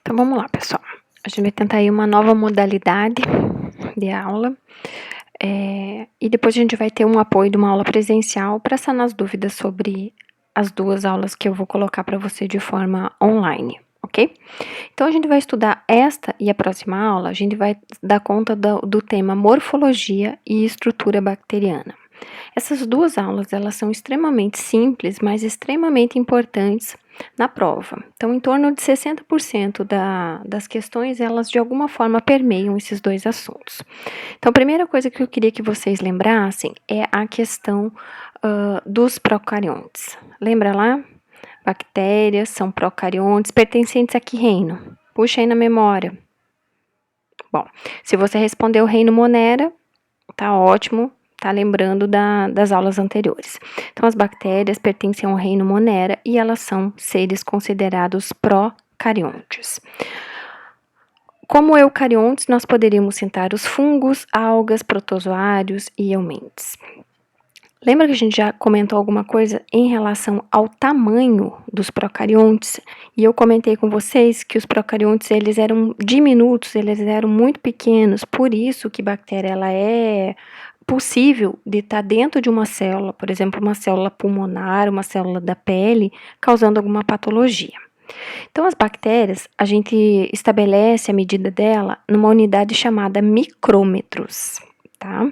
Então vamos lá, pessoal. A gente vai tentar aí uma nova modalidade de aula. E depois a gente vai ter um apoio de uma aula presencial para sanar as dúvidas sobre as duas aulas que eu vou colocar para você de forma online, ok? Então a gente vai estudar esta e a próxima aula, a gente vai dar conta do tema morfologia e estrutura bacteriana. Essas duas aulas, elas são extremamente simples, mas extremamente importantes na prova. Então, em torno de 60% das questões, elas de alguma forma permeiam esses dois assuntos. Então, a primeira coisa que eu queria que vocês lembrassem é a questão dos procariontes. Lembra lá? Bactérias são procariontes, pertencentes a que reino? Puxa aí na memória. Bom, se você respondeu reino Monera, tá ótimo, tá lembrando das aulas anteriores. Então, as bactérias pertencem ao reino Monera e elas são seres considerados procariontes. Como eucariontes, nós poderíamos citar os fungos, algas, protozoários e eumentes. Lembra que a gente já comentou alguma coisa em relação ao tamanho dos procariontes? E eu comentei com vocês que os procariontes, eles eram diminutos, eles eram muito pequenos, por isso que bactéria, ela é possível de estar dentro de uma célula, por exemplo, uma célula pulmonar, uma célula da pele, causando alguma patologia. Então, as bactérias, a gente estabelece a medida dela numa unidade chamada micrômetros, tá?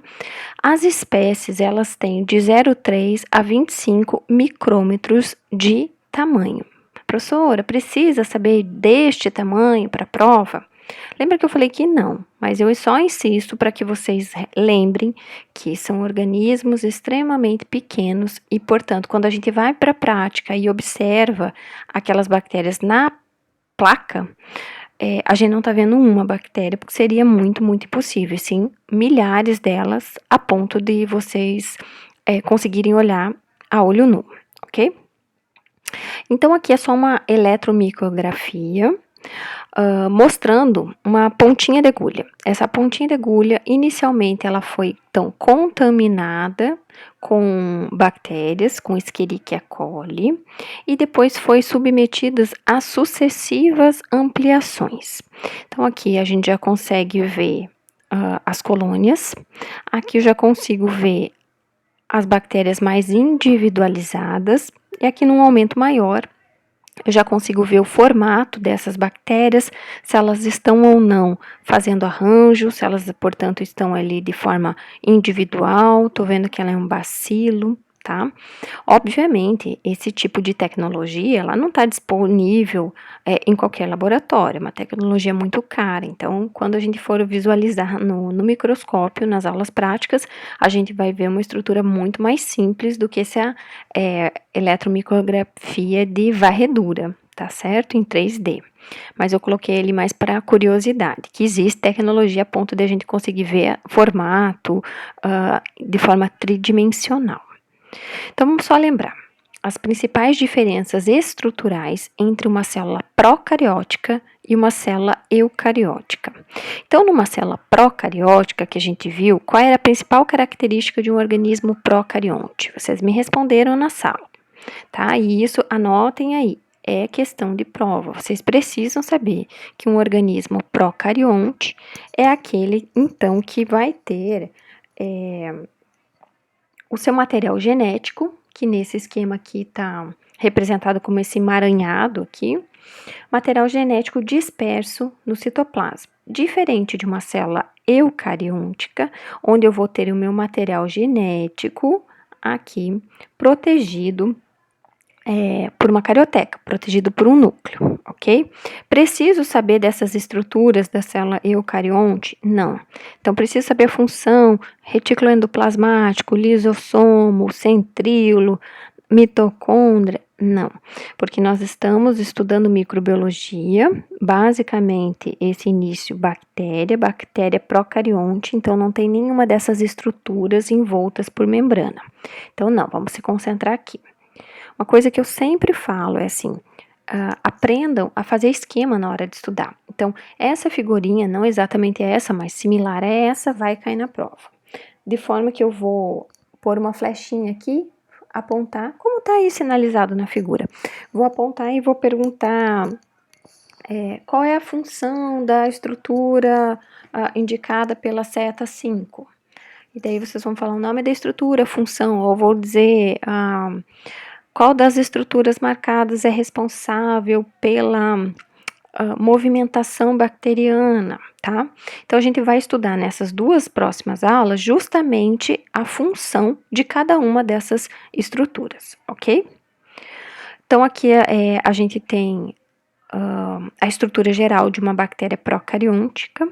As espécies, elas têm de 0,3 a 25 micrômetros de tamanho. Professora, precisa saber deste tamanho para a prova? Lembra que eu falei que não, mas eu só insisto para que vocês lembrem que são organismos extremamente pequenos e, portanto, quando a gente vai para a prática e observa aquelas bactérias na placa, a gente não está vendo uma bactéria, porque seria muito, muito impossível, sim, milhares delas, a ponto de vocês conseguirem olhar a olho nu, ok? Então, aqui é só uma eletromicrografia, mostrando uma pontinha de agulha. Essa pontinha de agulha, inicialmente, ela foi, então, contaminada com bactérias, com Escherichia coli, e depois foi submetida a sucessivas ampliações. Então, aqui a gente já consegue ver as colônias, aqui eu já consigo ver as bactérias mais individualizadas, e aqui num aumento maior, eu já consigo ver o formato dessas bactérias, se elas estão ou não fazendo arranjo, se elas, portanto, estão ali de forma individual. Tô vendo que ela é um bacilo, tá? Obviamente, esse tipo de tecnologia, ela não está disponível em qualquer laboratório, é uma tecnologia muito cara. Então, quando a gente for visualizar no microscópio, nas aulas práticas, a gente vai ver uma estrutura muito mais simples do que essa eletromicrografia de varredura, tá certo? Em 3D. Mas eu coloquei ele mais para curiosidade, que existe tecnologia a ponto de a gente conseguir ver formato de forma tridimensional. Então, vamos só lembrar as principais diferenças estruturais entre uma célula procariótica e uma célula eucariótica. Então, numa célula procariótica que a gente viu, qual era a principal característica de um organismo procarionte? Vocês me responderam na sala, tá? E isso, anotem aí, é questão de prova. Vocês precisam saber que um organismo procarionte é aquele, então, que vai ter o seu material genético, que nesse esquema aqui está representado como esse emaranhado aqui, material genético disperso no citoplasma. Diferente de uma célula eucariôtica, onde eu vou ter o meu material genético aqui protegido por uma carioteca, protegido por um núcleo, ok? Preciso saber dessas estruturas da célula eucarionte? Não. Então, preciso saber a função, retículo endoplasmático, lisossomo, centríolo, mitocôndria? Não, porque nós estamos estudando microbiologia, basicamente esse início bactéria procarionte, então não tem nenhuma dessas estruturas envoltas por membrana. Então, não, vamos se concentrar aqui. Uma coisa que eu sempre falo é assim, aprendam a fazer esquema na hora de estudar. Então, essa figurinha, não exatamente essa, mas similar a essa, vai cair na prova. De forma que eu vou pôr uma flechinha aqui, apontar, como está aí sinalizado na figura. Vou apontar e vou perguntar Qual é a função da estrutura indicada pela seta 5? E daí vocês vão falar o nome da estrutura, função, ou vou dizer qual das estruturas marcadas é responsável pela movimentação bacteriana, tá? Então, a gente vai estudar nessas duas próximas aulas justamente a função de cada uma dessas estruturas, ok? Então, aqui a gente tem a estrutura geral de uma bactéria procariôntica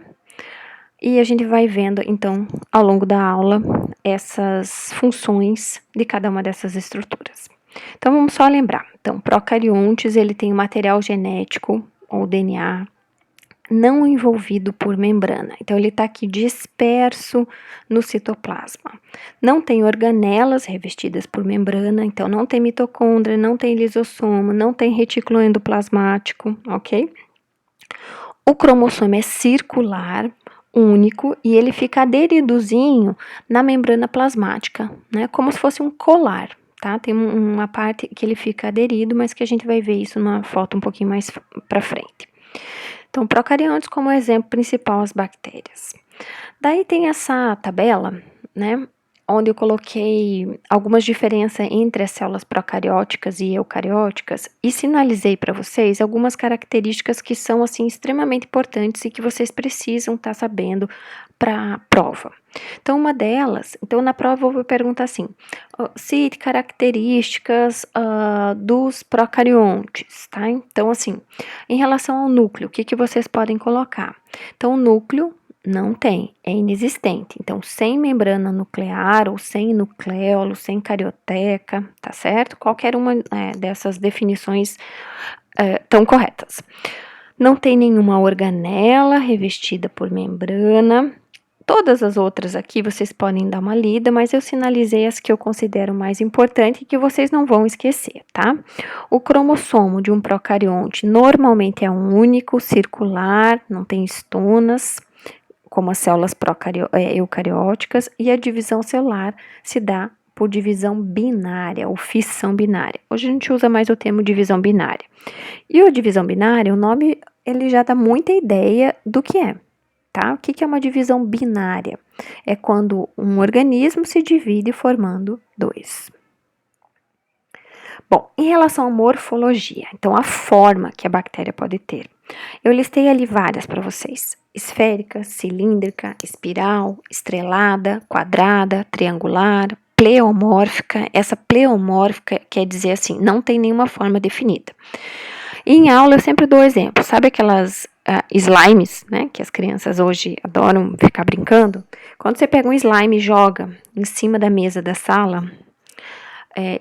e a gente vai vendo, então, ao longo da aula, essas funções de cada uma dessas estruturas. Então, vamos só lembrar. Então, procariontes, ele tem um material genético, ou DNA, não envolvido por membrana. Então, ele está aqui disperso no citoplasma. Não tem organelas revestidas por membrana, então não tem mitocôndria, não tem lisossomo, não tem retículo endoplasmático, ok? O cromossomo é circular, único, e ele fica aderidozinho na membrana plasmática, né? Como se fosse um colar, tá? Tem uma parte que ele fica aderido, mas que a gente vai ver isso numa foto um pouquinho mais para frente. Então, procariontes como exemplo principal as bactérias. Daí tem essa tabela, né, onde eu coloquei algumas diferenças entre as células procarióticas e eucarióticas e sinalizei para vocês algumas características que são assim extremamente importantes e que vocês precisam estar sabendo para a prova. Então, uma delas, então na prova eu vou perguntar assim, cite características dos procariontes, tá? Então, assim, em relação ao núcleo, o que vocês podem colocar? Então, o núcleo não tem, é inexistente. Então, sem membrana nuclear ou sem nucleolo, sem carioteca, tá certo? Qualquer uma dessas definições estão corretas. Não tem nenhuma organela revestida por membrana. Todas as outras aqui vocês podem dar uma lida, mas eu sinalizei as que eu considero mais importantes e que vocês não vão esquecer, tá? O cromossomo de um procarionte normalmente é um único, circular, não tem estonas, como as células eucarióticas, e a divisão celular se dá por divisão binária, ou fissão binária. Hoje a gente usa mais o termo divisão binária. E o divisão binária, o nome, ele já dá muita ideia do que é, tá? O que é uma divisão binária? É quando um organismo se divide formando dois. Bom, em relação à morfologia, então a forma que a bactéria pode ter. Eu listei ali várias para vocês: esférica, cilíndrica, espiral, estrelada, quadrada, triangular, pleomórfica. Essa pleomórfica quer dizer assim, não tem nenhuma forma definida. E em aula eu sempre dou exemplo, sabe aquelas slimes, né, que as crianças hoje adoram ficar brincando? Quando você pega um slime e joga em cima da mesa da sala,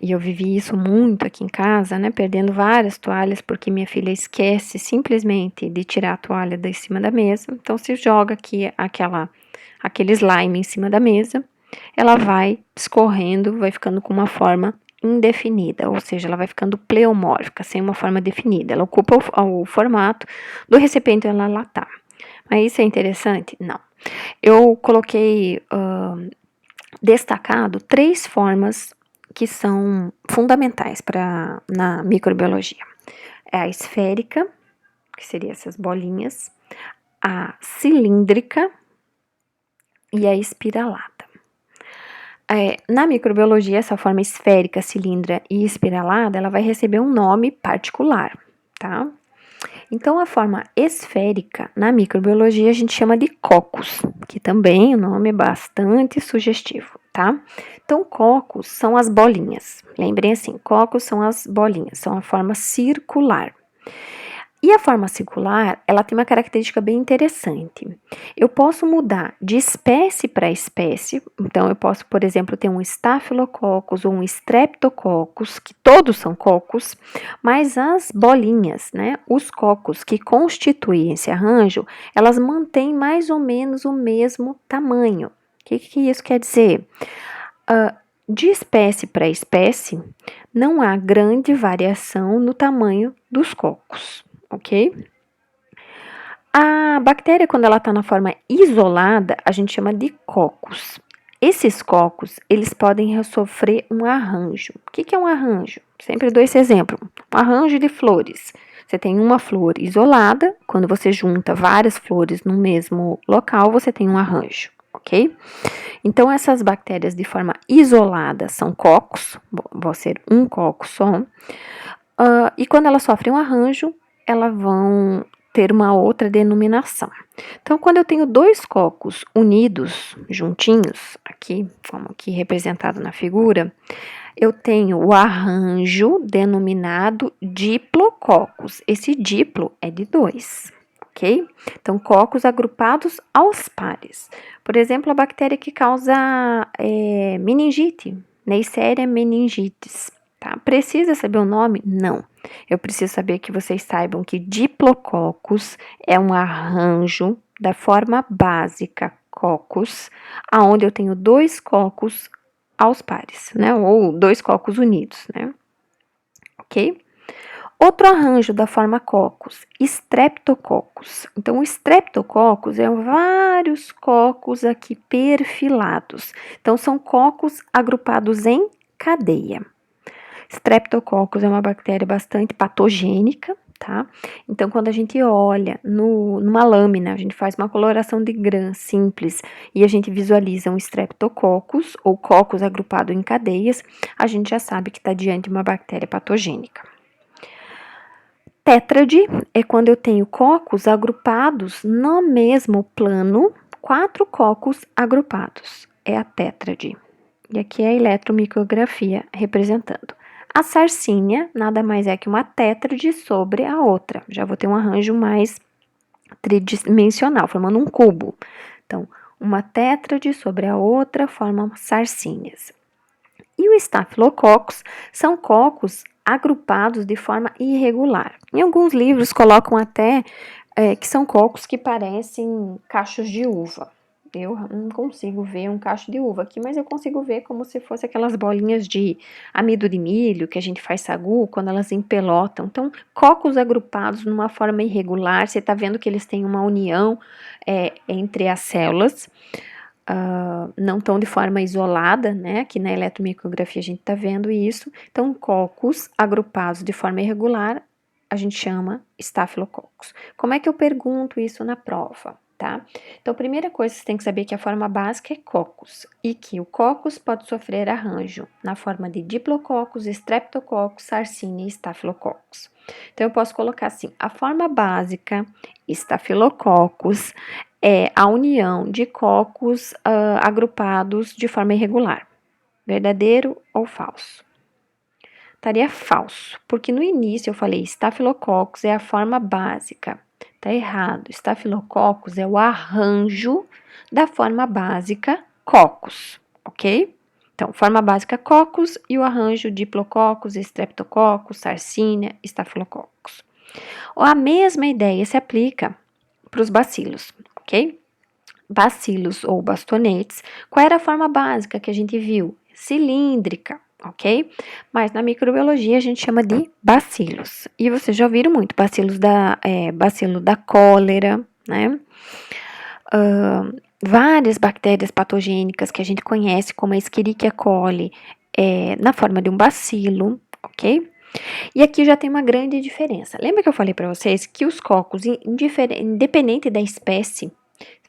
e eu vivi isso muito aqui em casa, né, perdendo várias toalhas porque minha filha esquece simplesmente de tirar a toalha de cima da mesa. Então, se joga aqui aquele slime em cima da mesa, ela vai escorrendo, vai ficando com uma forma indefinida, ou seja, ela vai ficando pleomórfica, sem uma forma definida. Ela ocupa o formato do recipiente onde ela tá. Mas isso é interessante? Não. Eu coloquei destacado 3 formas que são fundamentais na microbiologia. É a esférica, que seria essas bolinhas, a cilíndrica e a espiralada. Na microbiologia, essa forma esférica, cilíndrica e espiralada, ela vai receber um nome particular, tá? Então, a forma esférica, na microbiologia, a gente chama de coccus, que também o nome é bastante sugestivo, tá? Então, coccus são as bolinhas. Lembrem assim, coccus são as bolinhas, são a forma circular. E a forma circular, ela tem uma característica bem interessante. Eu posso mudar de espécie para espécie, então eu posso, por exemplo, ter um Staphylococcus ou um Streptococcus, que todos são cocos, mas as bolinhas, né, os cocos que constituem esse arranjo, elas mantêm mais ou menos o mesmo tamanho. O que isso quer dizer? De espécie para espécie, não há grande variação no tamanho dos cocos. Ok? A bactéria, quando ela está na forma isolada, a gente chama de cocos. Esses cocos, eles podem sofrer um arranjo. O que é um arranjo? Sempre dou esse exemplo. Um arranjo de flores. Você tem uma flor isolada, quando você junta várias flores no mesmo local, você tem um arranjo, ok? Então, essas bactérias de forma isolada são cocos, vão ser um coco só, e quando elas sofrem um arranjo, elas vão ter uma outra denominação. Então, quando eu tenho dois cocos unidos, juntinhos, aqui, como aqui representado na figura, eu tenho o arranjo denominado diplococos. Esse diplo é de 2, ok? Então, cocos agrupados aos pares. Por exemplo, a bactéria que causa meningite, Neisseria meningitis. Tá? Precisa saber o nome? Não. Eu preciso saber que vocês saibam que diplococos é um arranjo da forma básica cocos, aonde eu tenho dois cocos aos pares, né? Ou dois cocos unidos, né? Ok? Outro arranjo da forma cocos, streptococcus. Então, o streptococcus é vários cocos aqui perfilados. Então, são cocos agrupados em cadeia. Streptococcus é uma bactéria bastante patogênica, tá? Então, quando a gente olha numa lâmina, a gente faz uma coloração de Gram simples e a gente visualiza um Streptococcus ou cocos agrupado em cadeias, a gente já sabe que está diante de uma bactéria patogênica. Tétrade é quando eu tenho cocos agrupados no mesmo plano, 4 cocos agrupados. É a tétrade. E aqui é a eletromicrografia representando. A sarcínia nada mais é que uma tétrade sobre a outra. Já vou ter um arranjo mais tridimensional, formando um cubo. Então, uma tétrade sobre a outra formam sarcínias. E o Staphylococcus são cocos agrupados de forma irregular. Em alguns livros colocam até que são cocos que parecem cachos de uva. Eu não consigo ver um cacho de uva aqui, mas eu consigo ver como se fosse aquelas bolinhas de amido de milho que a gente faz sagu, quando elas empelotam. Então, cocos agrupados numa forma irregular, você está vendo que eles têm uma união entre as células, não tão de forma isolada, né? Aqui na eletromicrografia a gente está vendo isso. Então, cocos agrupados de forma irregular, a gente chama Staphylococcus. Como é que eu pergunto isso na prova? Tá? Então, a primeira coisa que você tem que saber é que a forma básica é cocos e que o cocos pode sofrer arranjo na forma de diplococos, streptococcus, sarcínia e staphylococcus. Então, eu posso colocar assim, a forma básica, staphylococcus, é a união de cocos agrupados de forma irregular. Verdadeiro ou falso? Estaria falso, porque no início eu falei staphylococcus é a forma básica. Tá errado. Staphylococcus é o arranjo da forma básica coccus, ok? Então, forma básica coccus e o arranjo diplococcus, streptococcus, sarcínia, staphylococcus. A mesma ideia se aplica para os bacilos, ok? Bacilos ou bastonetes. Qual era a forma básica que a gente viu? Cilíndrica, ok? Mas na microbiologia a gente chama de bacilos. E vocês já ouviram muito, bacilo da cólera, né? Várias bactérias patogênicas que a gente conhece, como a Escherichia coli, na forma de um bacilo, ok? E aqui já tem uma grande diferença. Lembra que eu falei para vocês que os cocos, independente da espécie,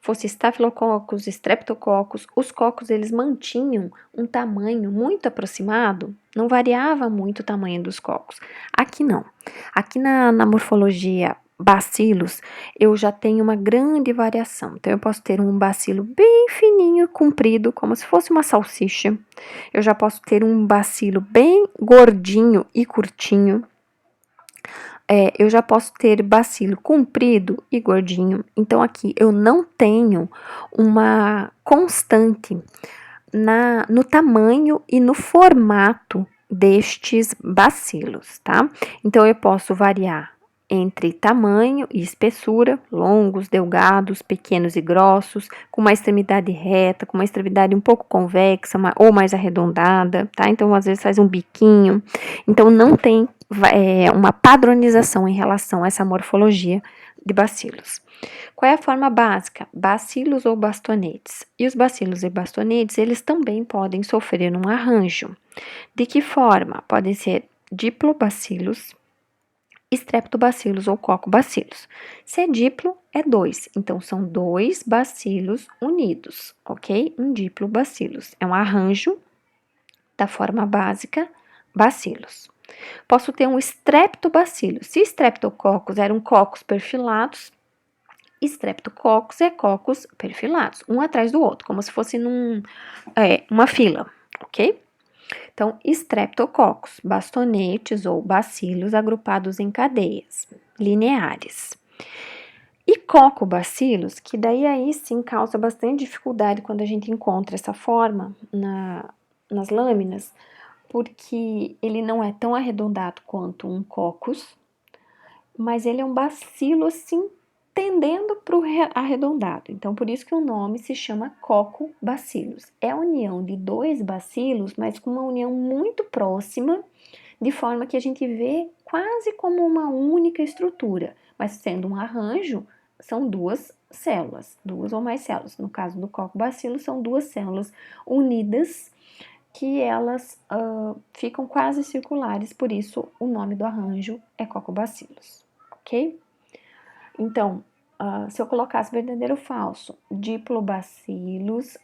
fosse Staphylococcus, Streptococcus, os cocos eles mantinham um tamanho muito aproximado, não variava muito o tamanho dos cocos. Aqui não. Aqui na morfologia bacilos, eu já tenho uma grande variação. Então, eu posso ter um bacilo bem fininho, comprido, como se fosse uma salsicha. Eu já posso ter um bacilo bem gordinho e curtinho. Eu já posso ter bacilo comprido e gordinho. Então, aqui eu não tenho uma constante no tamanho e no formato destes bacilos, tá? Então, eu posso variar entre tamanho e espessura, longos, delgados, pequenos e grossos, com uma extremidade reta, com uma extremidade um pouco convexa ou mais arredondada, tá? Então, às vezes faz um biquinho. Então, não tem uma padronização em relação a essa morfologia de bacilos. Qual é a forma básica? Bacilos ou bastonetes. E os bacilos e bastonetes, eles também podem sofrer um arranjo. De que forma? Podem ser diplobacilos, Streptobacilos ou cocobacilos. Se é diplo, é 2. Então, são 2 bacilos unidos, ok? Um diplobacilos. É um arranjo da forma básica, bacilos. Posso ter um streptobacillus. Se streptococcus eram cocos perfilados, streptococcus é cocos perfilados, um atrás do outro, como se fosse uma fila, ok? Então, streptococcus, bastonetes ou bacilos agrupados em cadeias lineares. E cocobacilos, que daí aí sim causa bastante dificuldade quando a gente encontra essa forma nas lâminas, porque ele não é tão arredondado quanto um coccus, mas ele é um bacilo assim tendendo para o arredondado. Então, por isso que o nome se chama cocobacilos. É a união de 2 bacilos, mas com uma união muito próxima, de forma que a gente vê quase como uma única estrutura, mas sendo um arranjo, são 2 células, 2 ou mais células. No caso do coccobacillus, são 2 células unidas que elas ficam quase circulares, por isso o nome do arranjo é coccobacillus, ok? Então, se eu colocasse verdadeiro ou falso, diplobacillus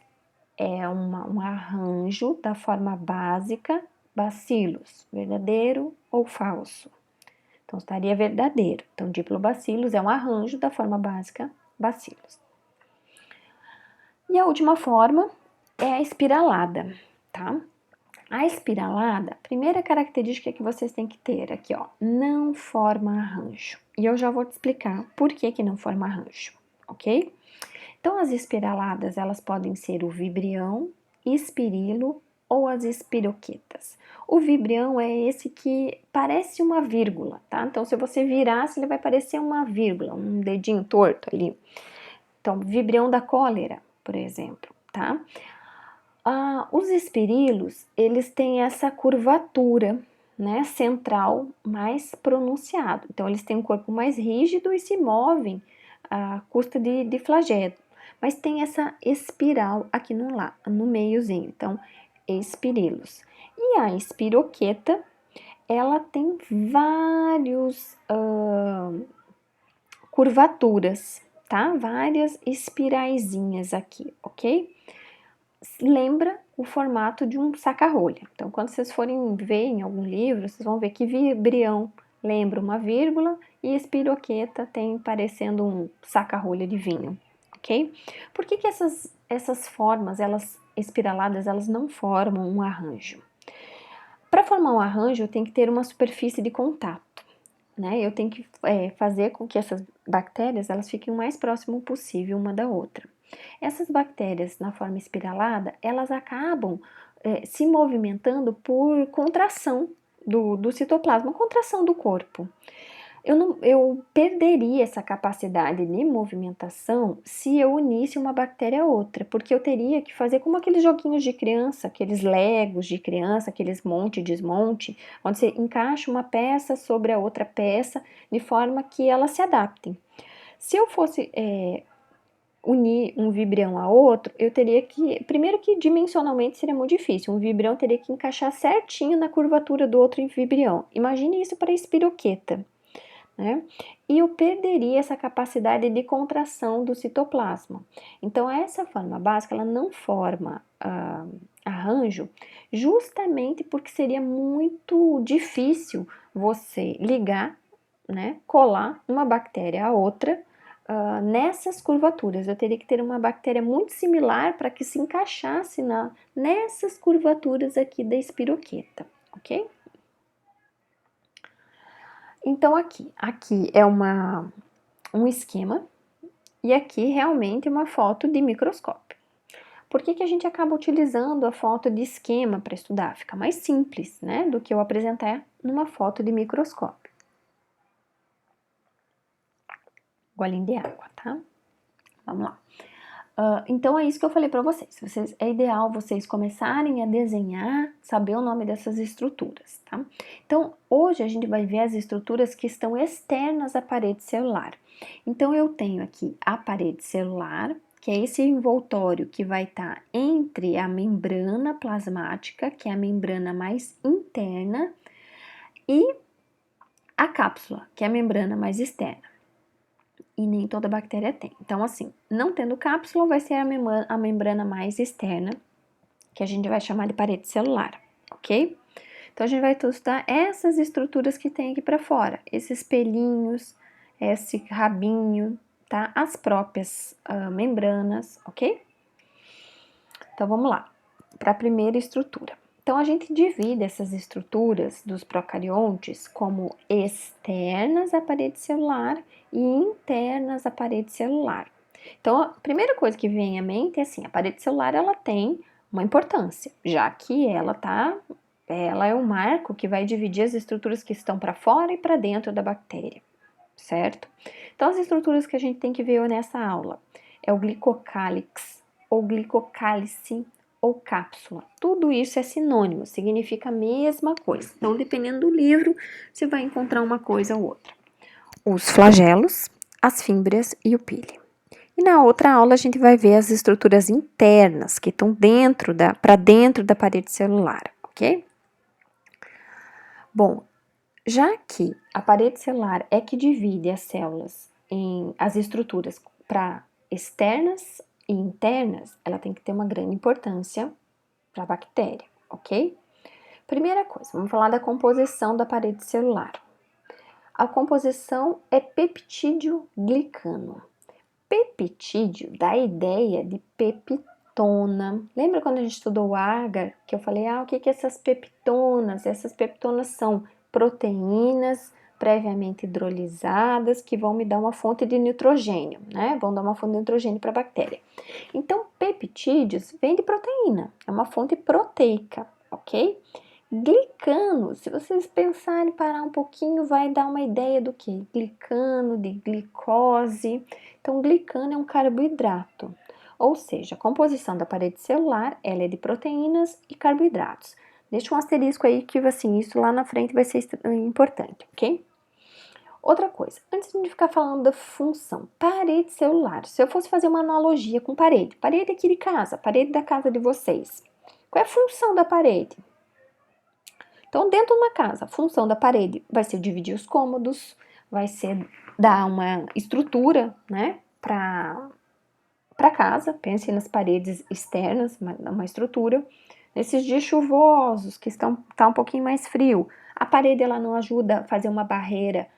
é um arranjo da forma básica bacillus, verdadeiro ou falso? Então, estaria verdadeiro. Então, diplobacillus é um arranjo da forma básica bacillus. E a última forma é a espiralada, tá? A espiralada, a primeira característica que vocês têm que ter aqui, ó, não forma arranjo. E eu já vou te explicar por que não forma arranjo, ok? Então, as espiraladas, elas podem ser o vibrião, espirilo ou as espiroquetas. O vibrião é esse que parece uma vírgula, tá? Então, se você virasse, ele vai parecer uma vírgula, um dedinho torto ali. Então, vibrião da cólera, por exemplo, tá? Os espirilos, eles têm essa curvatura, né, central mais pronunciado. Então, eles têm um corpo mais rígido e se movem à custa de flagelo. Mas tem essa espiral aqui no meiozinho. Então, espirilos. E a espiroqueta, ela tem vários curvaturas, tá? Várias espiraizinhas aqui, ok? Lembra o formato de um saca-rolha. Então, quando vocês forem ver em algum livro, vocês vão ver que vibrião lembra uma vírgula e espiroqueta tem parecendo um saca-rolha de vinho, ok? Por que essas formas, elas espiraladas, elas não formam um arranjo? Para formar um arranjo, eu tenho que ter uma superfície de contato, né? Eu tenho que fazer com que essas bactérias, elas fiquem o mais próximo possível uma da outra. Essas bactérias na forma espiralada, elas acabam se movimentando por contração do citoplasma, contração do corpo. Eu perderia essa capacidade de movimentação se eu unisse uma bactéria a outra, porque eu teria que fazer como aqueles joguinhos de criança, aqueles legos de criança, aqueles monte e desmonte, onde você encaixa uma peça sobre a outra peça, de forma que elas se adaptem. Se eu fosse unir um vibrião a outro, eu teria que, primeiro que dimensionalmente seria muito difícil, um vibrião teria que encaixar certinho na curvatura do outro vibrião. Imagine isso para a espiroqueta, né? E eu perderia essa capacidade de contração do citoplasma. Então, essa forma básica, ela não forma arranjo, justamente porque seria muito difícil você ligar, né, colar uma bactéria a outra nessas curvaturas. Eu teria que ter uma bactéria muito similar para que se encaixasse nessas curvaturas aqui da espiroqueta, ok? Então, aqui é um esquema e aqui realmente uma foto de microscópio. Por que a gente acaba utilizando a foto de esquema para estudar? Fica mais simples, né, do que eu apresentar numa foto de microscópio. Golinho de água, tá? Vamos lá. Então, é isso que eu falei para vocês. É ideal vocês começarem a desenhar, saber o nome dessas estruturas, tá? Então, hoje a gente vai ver as estruturas que estão externas à parede celular. Então, eu tenho aqui a parede celular, que é esse envoltório que vai estar entre a membrana plasmática, que é a membrana mais interna, e A cápsula, que é a membrana mais externa. E nem toda bactéria tem. Então, assim, não tendo cápsula, vai ser a membrana mais externa, que a gente vai chamar de parede celular, ok? Então, a gente vai estudar essas estruturas que tem aqui para fora, esses pelinhos, esse rabinho, tá? As próprias membranas, ok? Então, vamos lá, para a primeira estrutura. Então, a gente divide essas estruturas dos procariontes como externas à parede celular e internas à parede celular. Então, a primeira coisa que vem à mente é assim, a parede celular, ela tem uma importância, já que ela é o marco que vai dividir as estruturas que estão para fora e para dentro da bactéria, certo? Então, as estruturas que a gente tem que ver nessa aula é o glicocálix, ou glicocálice, ou cápsula. Tudo isso é sinônimo, significa a mesma coisa. Então, dependendo do livro, você vai encontrar uma coisa ou outra. Os flagelos, as fímbrias e o pile. E na outra aula a gente vai ver as estruturas internas que estão para dentro da parede celular, ok? Bom, já que a parede celular é que divide as células em as estruturas para externas e internas, ela tem que ter uma grande importância para a bactéria, ok? Primeira coisa, vamos falar da composição da parede celular. A composição é peptídeo glicano. Peptídeo dá a ideia de peptona. Lembra quando a gente estudou o agar, que eu falei, o que é essas peptonas? Essas peptonas são proteínas previamente hidrolisadas que vão me dar uma fonte de nitrogênio, né? Vão dar uma fonte de nitrogênio para a bactéria. Então, peptídeos vem de proteína, é uma fonte proteica, ok? Glicano, se vocês pensarem, parar um pouquinho, vai dar uma ideia do que? Glicano, de glicose. Então, glicano é um carboidrato, ou seja, a composição da parede celular, ela é de proteínas e carboidratos. Deixa um asterisco aí que, assim, isso lá na frente vai ser importante, ok? Outra coisa, antes de ficar falando da função, parede celular, se eu fosse fazer uma analogia com parede aqui de casa, parede da casa de vocês, qual é a função da parede? Então, dentro de uma casa, a função da parede vai ser dividir os cômodos, vai ser dar uma estrutura, né, para casa. Pense nas paredes externas, uma estrutura. Nesses dias chuvosos, que tá um pouquinho mais frio, a parede ela não ajuda a fazer uma barreira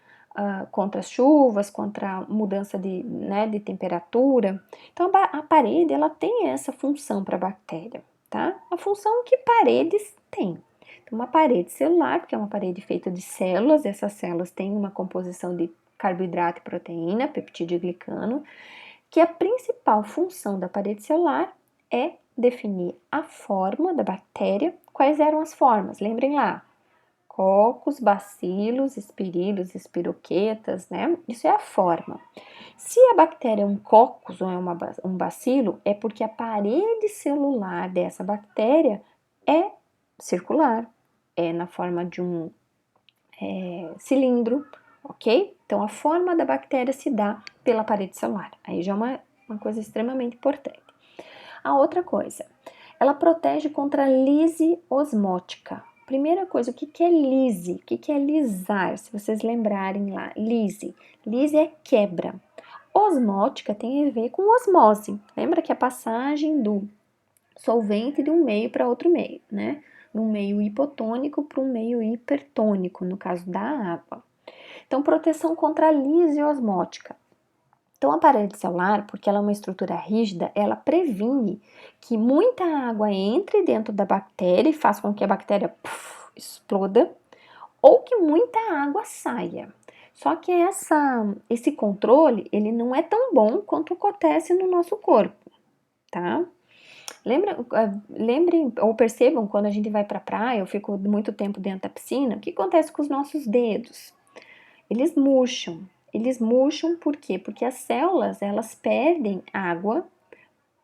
contra as chuvas, contra a mudança de temperatura. Então, a parede ela tem essa função para a bactéria, tá? A função que paredes têm. Então, uma parede celular, porque é uma parede feita de células, essas células têm uma composição de carboidrato e proteína, peptídeo e glicano, que a principal função da parede celular é definir a forma da bactéria. Quais eram as formas? Lembrem lá, cocos, bacilos, espirilos, espiroquetas, né? Isso é a forma. Se a bactéria é um cocos ou é um bacilo, é porque a parede celular dessa bactéria é circular, é na forma de um cilindro, ok? Então, a forma da bactéria se dá pela parede celular. Aí já é uma coisa extremamente importante. A outra coisa, ela protege contra a lise osmótica. Primeira coisa, o que é lise? O que é lisar? Se vocês lembrarem lá, lise. Lise é quebra. Osmótica tem a ver com osmose. Lembra que a passagem do solvente de um meio para outro meio, né? De um meio hipotônico para um meio hipertônico, no caso da água. Então, proteção contra a lise osmótica. Então, a parede celular, porque ela é uma estrutura rígida, ela previne que muita água entre dentro da bactéria e faça com que a bactéria exploda, ou que muita água saia. Só que esse controle, ele não é tão bom quanto acontece no nosso corpo, tá? Lembrem ou percebam quando a gente vai para a praia, eu fico muito tempo dentro da piscina, o que acontece com os nossos dedos? Eles murcham. Eles murcham por quê? Porque as células, elas perdem água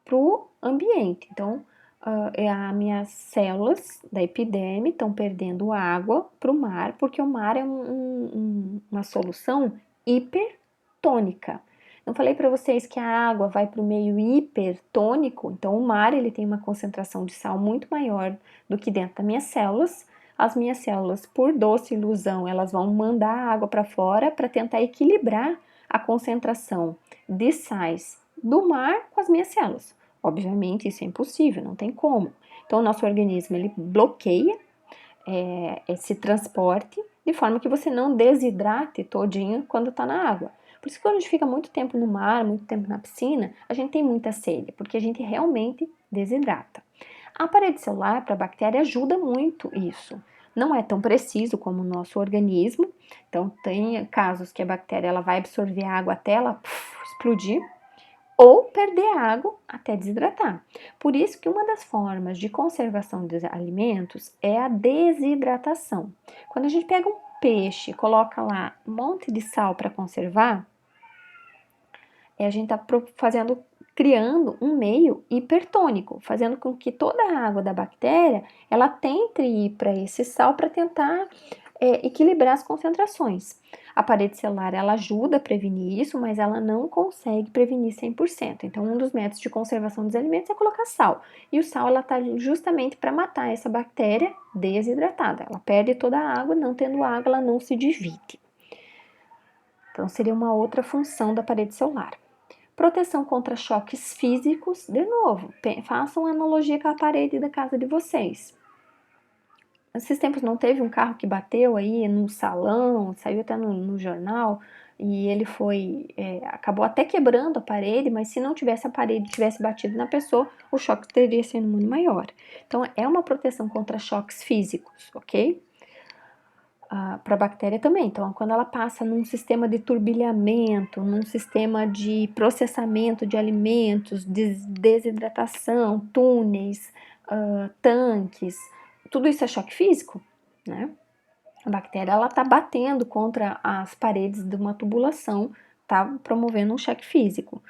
para o ambiente. Então, as minhas células da epiderme estão perdendo água para o mar, porque o mar é uma solução hipertônica. Eu falei para vocês que a água vai para o meio hipertônico, então o mar ele tem uma concentração de sal muito maior do que dentro das minhas células, as minhas células, por doce ilusão, elas vão mandar a água para fora para tentar equilibrar a concentração de sais do mar com as minhas células. Obviamente isso é impossível, não tem como. Então o nosso organismo ele bloqueia esse transporte de forma que você não desidrate todinho quando está na água. Por isso que quando a gente fica muito tempo no mar, muito tempo na piscina, a gente tem muita sede, porque a gente realmente desidrata. A parede celular para a bactéria ajuda muito isso. Não é tão preciso como o nosso organismo, então tem casos que a bactéria ela vai absorver a água até ela explodir, ou perder água até desidratar. Por isso que uma das formas de conservação de alimentos é a desidratação. Quando a gente pega um peixe, coloca lá um monte de sal para conservar, a gente está criando um meio hipertônico, fazendo com que toda a água da bactéria ela tente ir para esse sal para tentar equilibrar as concentrações. A parede celular ela ajuda a prevenir isso, mas ela não consegue prevenir 100%. Então, um dos métodos de conservação dos alimentos é colocar sal. E o sal ela está justamente para matar essa bactéria desidratada. Ela perde toda a água, não tendo água, ela não se divide. Então, seria uma outra função da parede celular. Proteção contra choques físicos, de novo, façam uma analogia com a parede da casa de vocês. Esses tempos não teve um carro que bateu aí num salão, saiu até no jornal, e ele acabou até quebrando a parede, mas se não tivesse a parede, tivesse batido na pessoa, o choque teria sido muito maior. Então, é uma proteção contra choques físicos, ok? Para a bactéria também. Então, quando ela passa num sistema de turbilhamento, num sistema de processamento de alimentos, desidratação, túneis, tanques, tudo isso é choque físico, né? A bactéria ela está batendo contra as paredes de uma tubulação, está promovendo um choque físico.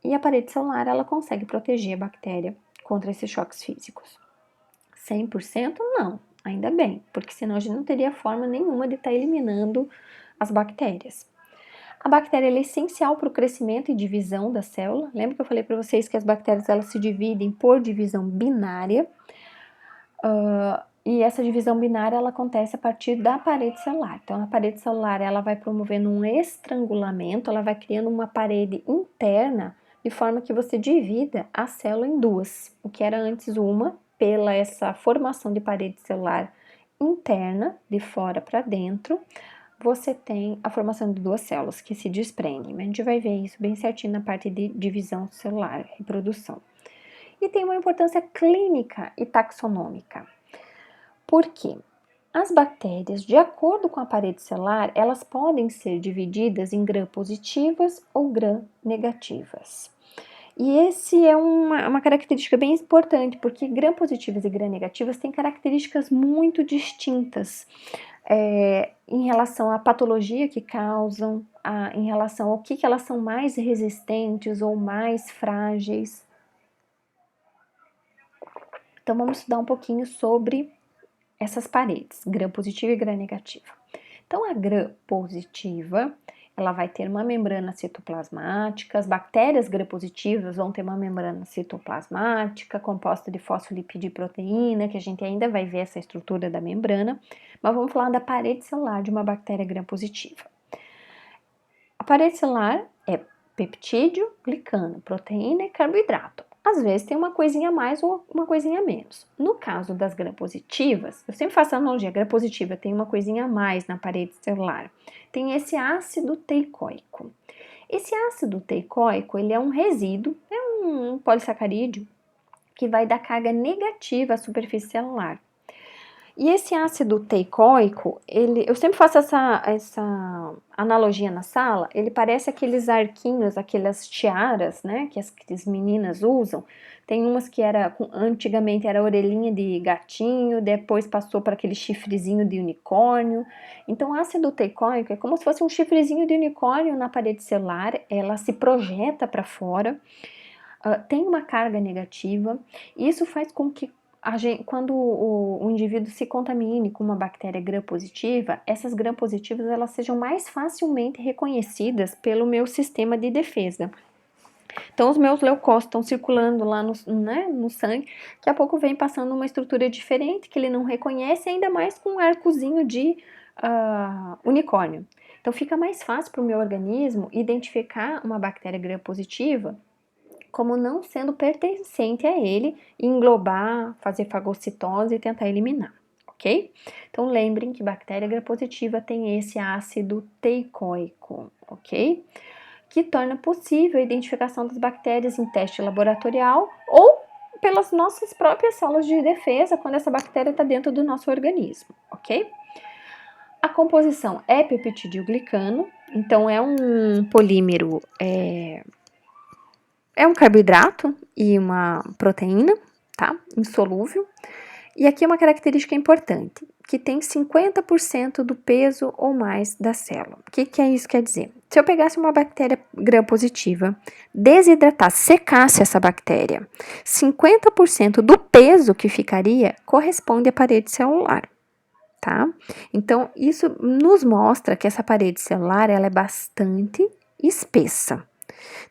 E a parede celular ela consegue proteger a bactéria contra esses choques físicos. 100% não, ainda bem, porque senão a gente não teria forma nenhuma de estar eliminando as bactérias. A bactéria é essencial para o crescimento e divisão da célula. Lembra que eu falei para vocês que as bactérias elas se dividem por divisão binária? E essa divisão binária ela acontece a partir da parede celular. Então, a parede celular ela vai promovendo um estrangulamento, ela vai criando uma parede interna de forma que você divida a célula em duas, o que era antes uma, pela essa formação de parede celular interna, de fora para dentro, você tem a formação de duas células que se desprendem. Mas a gente vai ver isso bem certinho na parte de divisão celular, reprodução. E tem uma importância clínica e taxonômica. Por quê? As bactérias, de acordo com a parede celular, elas podem ser divididas em gram-positivas ou gram-negativas. E esse é uma característica bem importante, porque gram-positivas e gram-negativas têm características muito distintas em relação à patologia que causam, em relação ao que elas são mais resistentes ou mais frágeis. Então, vamos estudar um pouquinho sobre essas paredes, gram-positiva e gram-negativa. Então, a gram-positiva, ela vai ter uma membrana citoplasmática, as bactérias gram-positivas vão ter uma membrana citoplasmática composta de fosfolipídio e proteína, que a gente ainda vai ver essa estrutura da membrana, mas vamos falar da parede celular de uma bactéria gram-positiva. A parede celular é peptídeo, glicano, proteína e carboidrato. Às vezes tem uma coisinha a mais ou uma coisinha a menos. No caso das gram-positivas, eu sempre faço a analogia, gram-positiva tem uma coisinha a mais na parede celular. Tem esse ácido teicoico. Esse ácido teicoico, ele é um resíduo, é um polissacarídeo que vai dar carga negativa à superfície celular. E esse ácido teicoico, eu sempre faço essa analogia na sala, ele parece aqueles arquinhos, aquelas tiaras, né, que as meninas usam. Tem umas que antigamente era orelhinha de gatinho, depois passou para aquele chifrezinho de unicórnio. Então, o ácido teicoico é como se fosse um chifrezinho de unicórnio na parede celular, ela se projeta para fora, tem uma carga negativa, e isso faz com que quando o indivíduo se contamine com uma bactéria gram-positiva, essas gram-positivas elas sejam mais facilmente reconhecidas pelo meu sistema de defesa. Então, os meus leucócitos estão circulando lá no sangue, daqui a pouco vem passando uma estrutura diferente, que ele não reconhece, ainda mais com um arcozinho de unicórnio. Então, fica mais fácil para o meu organismo identificar uma bactéria gram-positiva como não sendo pertencente a ele, englobar, fazer fagocitose e tentar eliminar, ok? Então, lembrem que bactéria gram-positiva tem esse ácido teicoico, ok? Que torna possível a identificação das bactérias em teste laboratorial ou pelas nossas próprias células de defesa quando essa bactéria está dentro do nosso organismo, ok? A composição é peptidilglicano, então é um polímero, é um carboidrato e uma proteína, tá? Insolúvel. E aqui é uma característica importante, que tem 50% do peso ou mais da célula. O que é isso quer dizer? Se eu pegasse uma bactéria gram-positiva, desidratasse, secasse essa bactéria, 50% do peso que ficaria corresponde à parede celular, tá? Então, isso nos mostra que essa parede celular, ela é bastante espessa.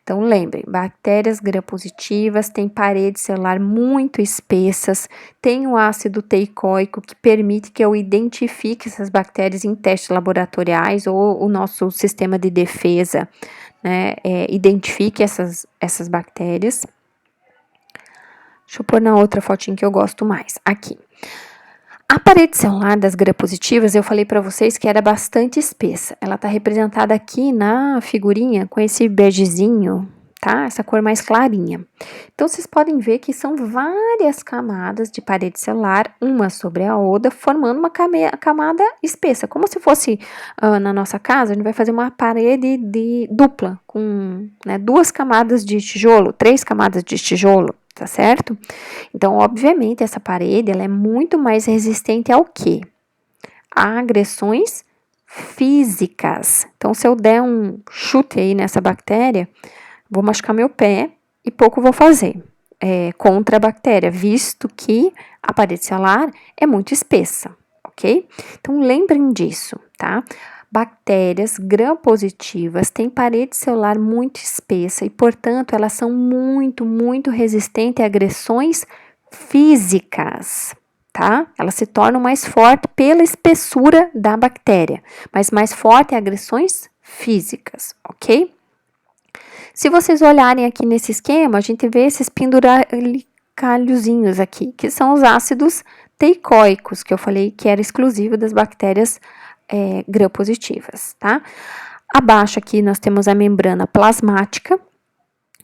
Então, lembrem, bactérias gram-positivas têm parede celular muito espessas, tem o ácido teicoico que permite que eu identifique essas bactérias em testes laboratoriais ou o nosso sistema de defesa, né, identifique essas bactérias. Deixa eu pôr na outra fotinha que eu gosto mais, aqui. A parede celular das gram-positivas, eu falei para vocês que era bastante espessa. Ela está representada aqui na figurinha com esse begezinho, tá? Essa cor mais clarinha. Então, vocês podem ver que são várias camadas de parede celular, uma sobre a outra, formando uma camada espessa. Como se fosse na nossa casa, a gente vai fazer uma parede dupla, com duas camadas de tijolo, 3 camadas de tijolo, tá certo? Então, obviamente, essa parede ela é muito mais resistente ao quê? A agressões físicas. Então, se eu der um chute aí nessa bactéria, vou machucar meu pé e pouco vou fazer contra a bactéria, visto que a parede celular é muito espessa, ok? Então, lembrem disso, tá? Bactérias gram-positivas têm parede celular muito espessa e, portanto, elas são muito resistentes a agressões físicas, tá? Elas se tornam mais fortes pela espessura da bactéria, mas mais forte em agressões físicas, ok? Se vocês olharem aqui nesse esquema, a gente vê esses penduricalhozinhos aqui, que são os ácidos teicoicos, que eu falei que era exclusivo das bactérias gram-positivas, tá? Abaixo aqui nós temos a membrana plasmática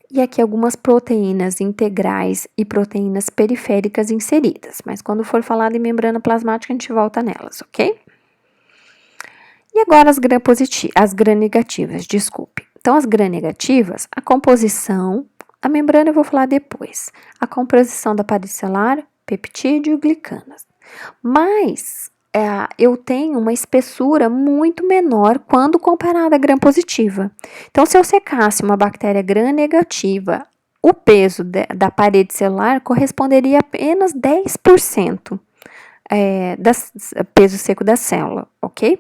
e aqui algumas proteínas integrais e proteínas periféricas inseridas, mas quando for falar de membrana plasmática a gente volta nelas, ok? E agora as gram-negativas, desculpe. Então, as gram-negativas, a composição, a membrana eu vou falar depois. A composição da parede celular, peptídeo e glicanas. Mas eu tenho uma espessura muito menor quando comparada à gram-positiva. Então, se eu secasse uma bactéria gram-negativa, o peso da parede celular corresponderia a apenas 10% do peso seco da célula, ok?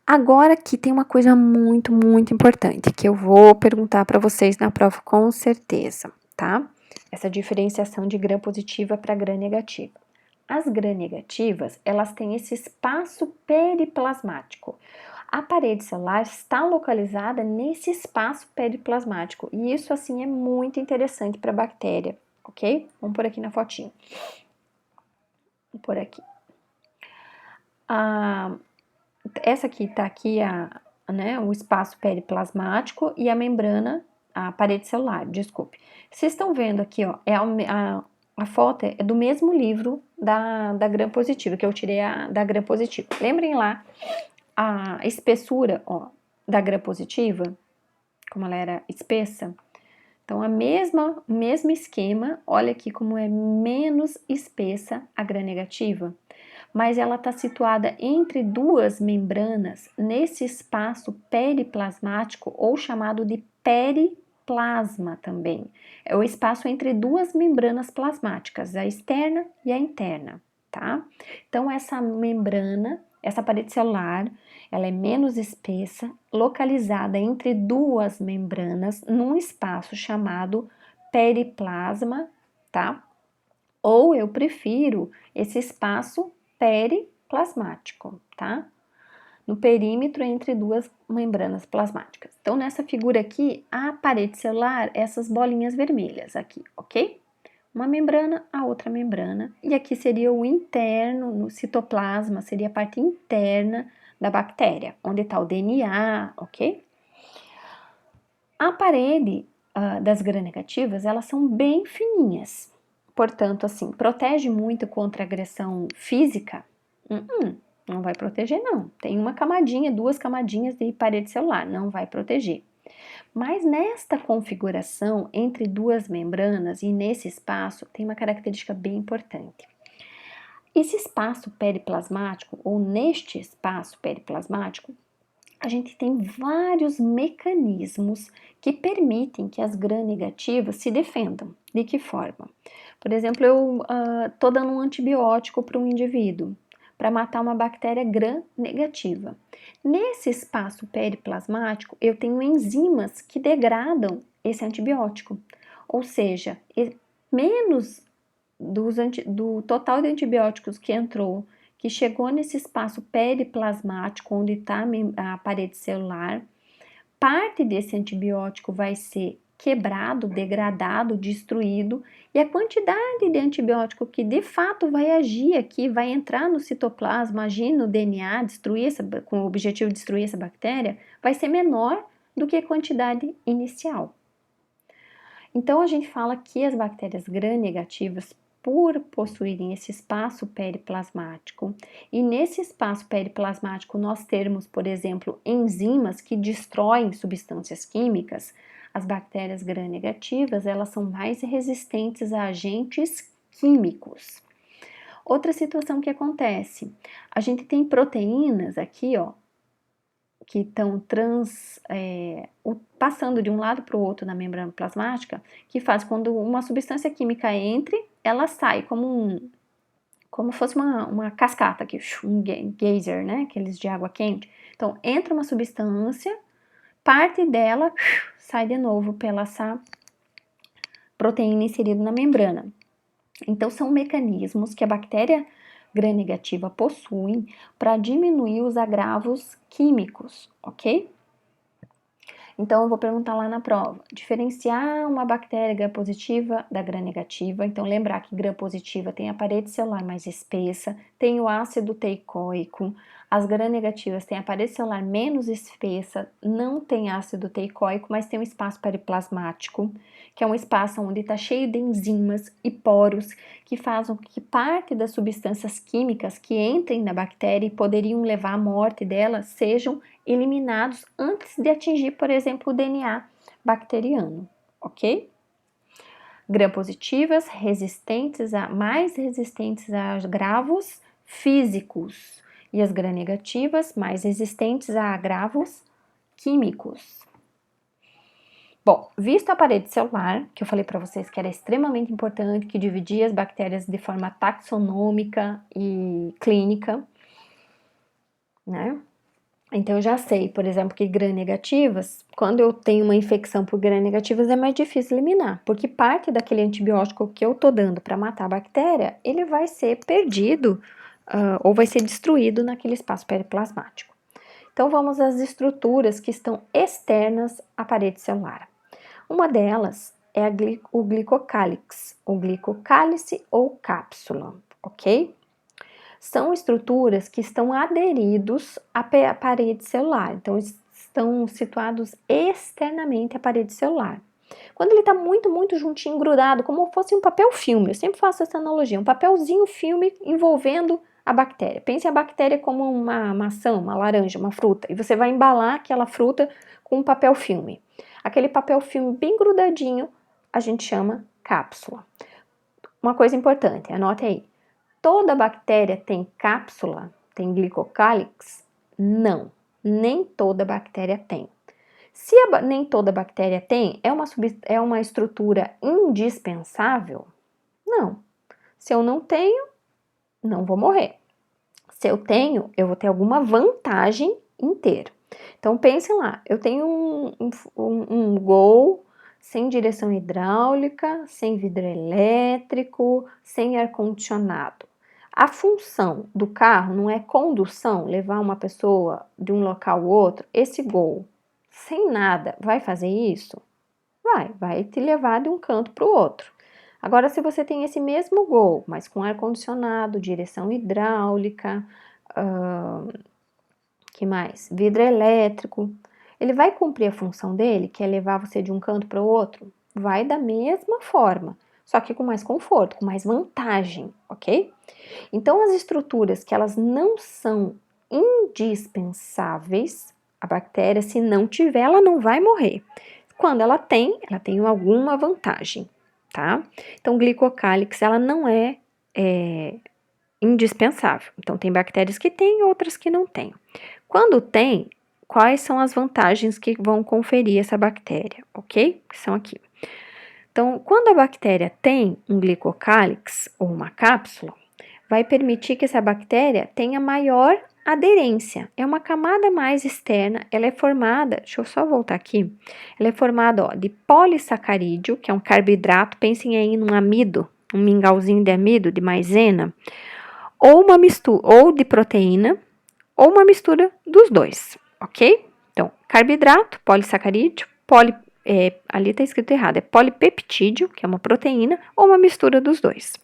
Agora aqui tem uma coisa muito importante que eu vou perguntar para vocês na prova com certeza, tá? Essa diferenciação de gram-positiva para gram-negativa. As gram-negativas, elas têm esse espaço periplasmático. A parede celular está localizada nesse espaço periplasmático e isso, assim, é muito interessante para a bactéria, ok? Vamos por aqui na fotinho. Vou por aqui. Essa aqui tá aqui o espaço periplasmático e a membrana, a parede celular, desculpe. Vocês estão vendo aqui, ó, a foto é do mesmo livro da gram-positiva, que eu tirei da gram-positiva. Lembrem lá a espessura, ó, da gram-positiva, como ela era espessa. Então, o mesmo esquema, olha aqui como é menos espessa a gram-negativa, mas ela está situada entre duas membranas nesse espaço periplasmático, ou chamado de periplasma também. É o espaço entre duas membranas plasmáticas, a externa e a interna, tá? Então, essa membrana, essa parede celular, ela é menos espessa, localizada entre duas membranas num espaço chamado periplasma, tá? Ou eu prefiro esse espaço periplasmático, tá? No perímetro entre duas membranas plasmáticas. Então, nessa figura aqui, a parede celular, essas bolinhas vermelhas aqui, ok? Uma membrana, a outra membrana, e aqui seria o interno, no citoplasma, seria a parte interna da bactéria, onde está o DNA, ok? A parede das gram-negativas, elas são bem fininhas, portanto, assim, protege muito contra agressão física? Não vai proteger, não. Tem uma camadinha, duas camadinhas de parede celular, não vai proteger. Mas nesta configuração entre duas membranas e nesse espaço, tem uma característica bem importante. Esse espaço periplasmático, ou neste espaço periplasmático, a gente tem vários mecanismos que permitem que as gram-negativas se defendam. De que forma? Por exemplo, eu estou dando um antibiótico para um indivíduo para matar uma bactéria gram-negativa. Nesse espaço periplasmático, eu tenho enzimas que degradam esse antibiótico, ou seja, menos do total de antibióticos que entrou, que chegou nesse espaço periplasmático, onde está a parede celular, parte desse antibiótico vai ser quebrado, degradado, destruído, e a quantidade de antibiótico que de fato vai agir aqui, vai entrar no citoplasma, agir no DNA, com o objetivo de destruir essa bactéria, vai ser menor do que a quantidade inicial. Então, a gente fala que as bactérias gram-negativas, por possuírem esse espaço periplasmático, e nesse espaço periplasmático nós termos, por exemplo, enzimas que destroem substâncias químicas, as bactérias gram-negativas, elas são mais resistentes a agentes químicos. Outra situação que acontece, a gente tem proteínas aqui, ó, que estão passando de um lado para o outro na membrana plasmática, que faz quando uma substância química entre, ela sai como fosse uma cascata aqui, um geyser, né, aqueles de água quente. Então, entra uma substância, parte dela sai de novo pela essa proteína inserida na membrana. Então, são mecanismos que a bactéria gram-negativa possui para diminuir os agravos químicos, ok? Então, eu vou perguntar lá na prova, diferenciar uma bactéria gram-positiva da gram-negativa. Então, lembrar que gram-positiva tem a parede celular mais espessa, tem o ácido teicoico. As gram-negativas têm a parede celular menos espessa, não tem ácido teicoico, mas tem um espaço periplasmático, que é um espaço onde está cheio de enzimas e poros que fazem que parte das substâncias químicas que entrem na bactéria e poderiam levar à morte dela sejam eliminados antes de atingir, por exemplo, o DNA bacteriano, ok? Gram-positivas, mais resistentes a agravos físicos, e as gram-negativas, mais resistentes a agravos químicos. Bom, visto a parede celular, que eu falei para vocês que era extremamente importante, que dividia as bactérias de forma taxonômica e clínica, né? Então, eu já sei, por exemplo, que gram-negativas, quando eu tenho uma infecção por gram-negativas, é mais difícil eliminar, porque parte daquele antibiótico que eu tô dando para matar a bactéria, ele vai ser perdido ou vai ser destruído naquele espaço periplasmático. Então, vamos às estruturas que estão externas à parede celular. Uma delas é o glicocálix, o glicocálice ou cápsula, ok? São estruturas que estão aderidos à parede celular, então estão situados externamente à parede celular. Quando ele está muito, muito juntinho, grudado, como fosse um papel filme, eu sempre faço essa analogia, um papelzinho filme envolvendo a bactéria. Pense a bactéria como uma maçã, uma laranja, uma fruta, e você vai embalar aquela fruta com um papel filme. Aquele papel filme bem grudadinho, a gente chama cápsula. Uma coisa importante, anote aí. Toda bactéria tem cápsula? Tem glicocálix? Não, nem toda bactéria tem. Se nem toda bactéria tem, é uma estrutura indispensável? Não. Se eu não tenho, não vou morrer. Se eu tenho, eu vou ter alguma vantagem inteiro. Então, pensem lá, eu tenho um Gol sem direção hidráulica, sem vidro elétrico, sem ar-condicionado. A função do carro não é condução, levar uma pessoa de um local ao outro. Esse Gol, sem nada, vai fazer isso? Vai te levar de um canto para o outro. Agora, se você tem esse mesmo Gol, mas com ar-condicionado, direção hidráulica, que mais? Vidro elétrico, ele vai cumprir a função dele, que é levar você de um canto para o outro? Vai da mesma forma, só que com mais conforto, com mais vantagem, ok? Então, as estruturas que elas não são indispensáveis, a bactéria, se não tiver, ela não vai morrer. Quando ela tem alguma vantagem, tá? Então, glicocálix, ela não é indispensável. Então, tem bactérias que têm, outras que não têm. Quando tem, quais são as vantagens que vão conferir essa bactéria, ok? Que são aqui. Então, quando a bactéria tem um glicocálix ou uma cápsula, vai permitir que essa bactéria tenha maior aderência. É uma camada mais externa, ela é formada, deixa eu só voltar aqui, ela é formada de polissacarídeo, que é um carboidrato, pensem aí num amido, um mingauzinho de amido, de maisena, ou uma mistura, ou de proteína, ou uma mistura dos dois, ok? Então, carboidrato, polissacarídeo, ali está escrito errado, é polipeptídeo, que é uma proteína, ou uma mistura dos dois.